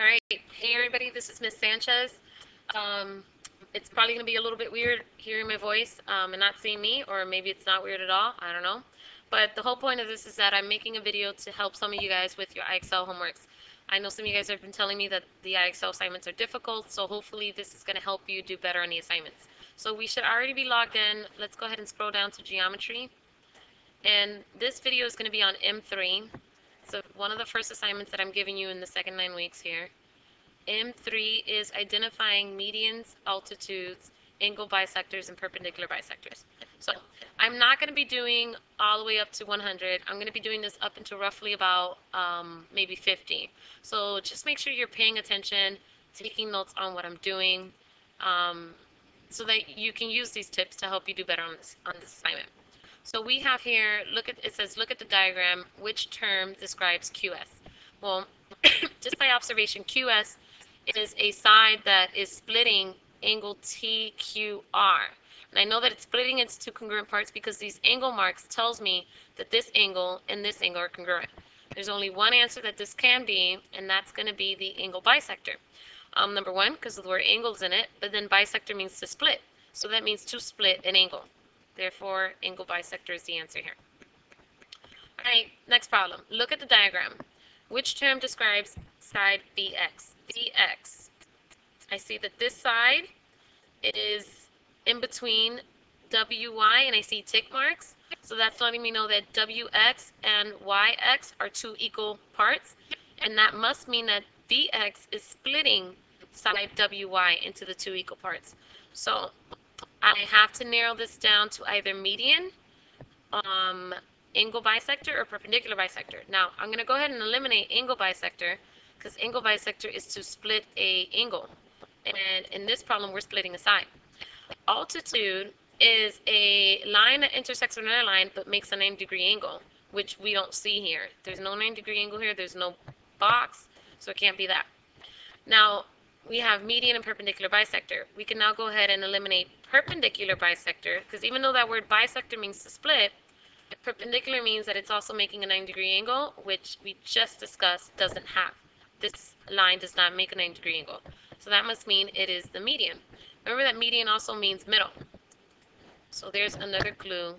All right, hey everybody, this is Miss Sanchez. Um, it's probably going to be a little bit weird hearing my voice and not seeing me, or maybe it's not weird at all, I don't know. But the whole point of this is that I'm making a video to help some of you guys with your IXL homeworks. I know some of you guys have been telling me that the IXL assignments are difficult, so hopefully this is going to help you do better on the assignments. So we should already be logged in. Let's go ahead and scroll down to geometry. And this video is going to be on M3. So one of the first assignments that I'm giving you in the second 9 weeks here. M3 is identifying medians, altitudes, angle bisectors, and perpendicular bisectors. So I'm not going to be doing all the way up to 100. I'm going to be doing this up into roughly about maybe 50. So just make sure you're paying attention, taking notes on what I'm doing, so that you can use these tips to help you do better on this assignment. So we have here, it says look at the diagram, which term describes QS? Well, just by observation, QS is a side that is splitting angle TQR. And I know that it's splitting into two congruent parts because these angle marks tells me that this angle and this angle are congruent. There's only one answer that this can be, and that's going to be the angle bisector. Number one, because the word angle is in it, but then bisector means to split. So that means to split an angle. Therefore, angle bisector is the answer here. All right, next problem. Look at the diagram. Which term describes side BX? BX. I see that this side is in between WY, and I see tick marks. So that's letting me know that WX and YX are two equal parts. And that must mean that BX is splitting side WY into the two equal parts. So I have to narrow this down to either median, angle bisector, or perpendicular bisector. Now, I'm going to go ahead and eliminate angle bisector because angle bisector is to split a angle. And in this problem, we're splitting a side. Altitude is a line that intersects with another line but makes a 90-degree angle, which we don't see here. There's no 90-degree angle here. There's no box, so it can't be that. Now, we have median and perpendicular bisector. We can now go ahead and eliminate perpendicular bisector because even though that word bisector means to split, perpendicular means that it's also making a 90-degree angle, which we just discussed doesn't have. This line does not make a 90-degree angle. So that must mean it is the median. Remember that median also means middle. So there's another clue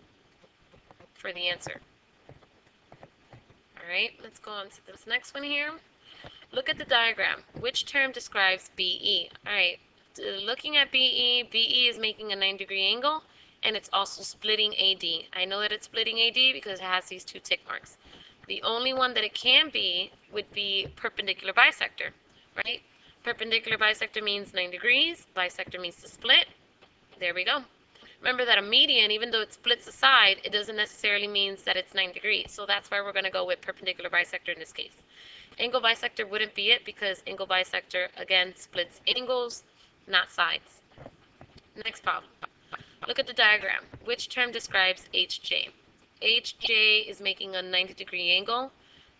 for the answer. All right, let's go on to this next one here. Look at the diagram. Which term describes BE? All right, looking at BE, BE is making a 90-degree angle, and it's also splitting AD. I know that it's splitting AD because it has these two tick marks. The only one that it can be would be perpendicular bisector, right? Perpendicular bisector means 9 degrees. Bisector means to split. There we go. Remember that a median, even though it splits a side, it doesn't necessarily mean that it's 9 degrees. So that's why we're going to go with perpendicular bisector in this case. Angle bisector wouldn't be it because angle bisector, again, splits angles, not sides. Next problem. Look at the diagram. Which term describes HJ? HJ is making a 90-degree angle.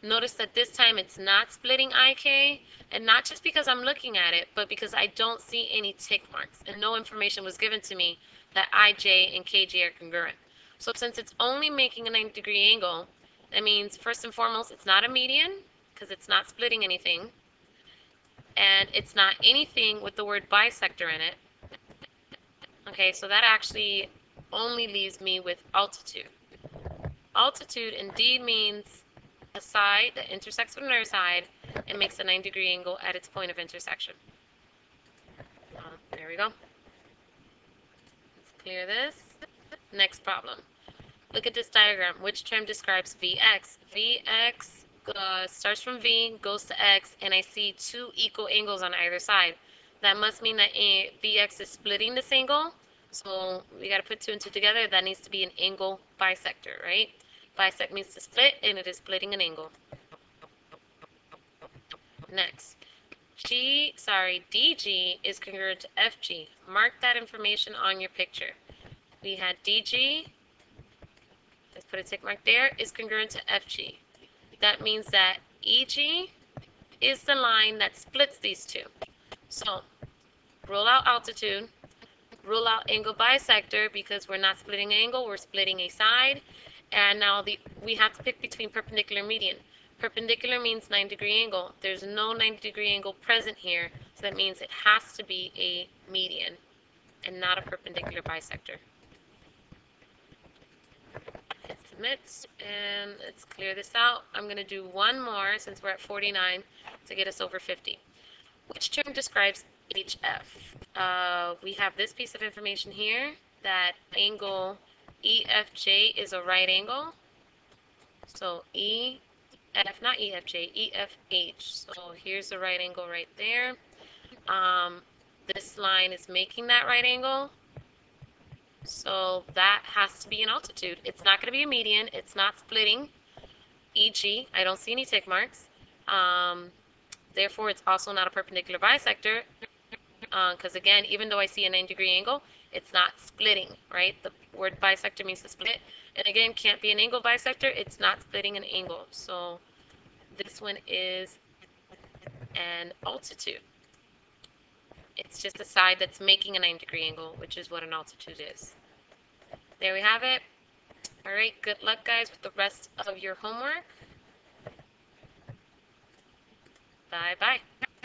Notice that this time it's not splitting IK, and not just because I'm looking at it, but because I don't see any tick marks, and no information was given to me that IJ and KJ are congruent. So since it's only making a 90-degree angle, that means first and foremost it's not a median, because it's not splitting anything, and it's not anything with the word bisector in it. Okay, so that actually only leaves me with altitude. Altitude indeed means a side that intersects with another side and makes a 90-degree angle at its point of intersection. There we go. Let's clear this. Next problem. Look at this diagram. Which term describes VX? VX starts from V, goes to X, and I see two equal angles on either side. That must mean that VX is splitting this angle. So we got to put two and two together. That needs to be an angle bisector, right? Bisect means to split, and it is splitting an angle. Next, DG is congruent to FG. Mark that information on your picture. We had DG, let's put a tick mark there, is congruent to FG. That means that EG is the line that splits these two. So, rule out altitude, rule out angle bisector because we're not splitting an angle, we're splitting a side. And now we have to pick between perpendicular and median. Perpendicular means 90-degree angle. There's no 90-degree angle present here, so that means it has to be a median and not a perpendicular bisector. Hit submit, and let's clear this out. I'm going to do one more since we're at 49 to get us over 50. Which term describes HF? We have this piece of information here, that angle EFJ is a right angle. So not EFJ, EFH. So here's the right angle right there. This line is making that right angle. So that has to be an altitude. It's not going to be a median. It's not splitting. E.g., I don't see any tick marks. Therefore, it's also not a perpendicular bisector. Because again, even though I see a 90-degree angle, it's not splitting, right? The word bisector means to split. And again, can't be an angle bisector. It's not splitting an angle. So this one is an altitude. It's just a side that's making a 90-degree angle, which is what an altitude is. There we have it. All right, good luck, guys, with the rest of your homework. Bye-bye.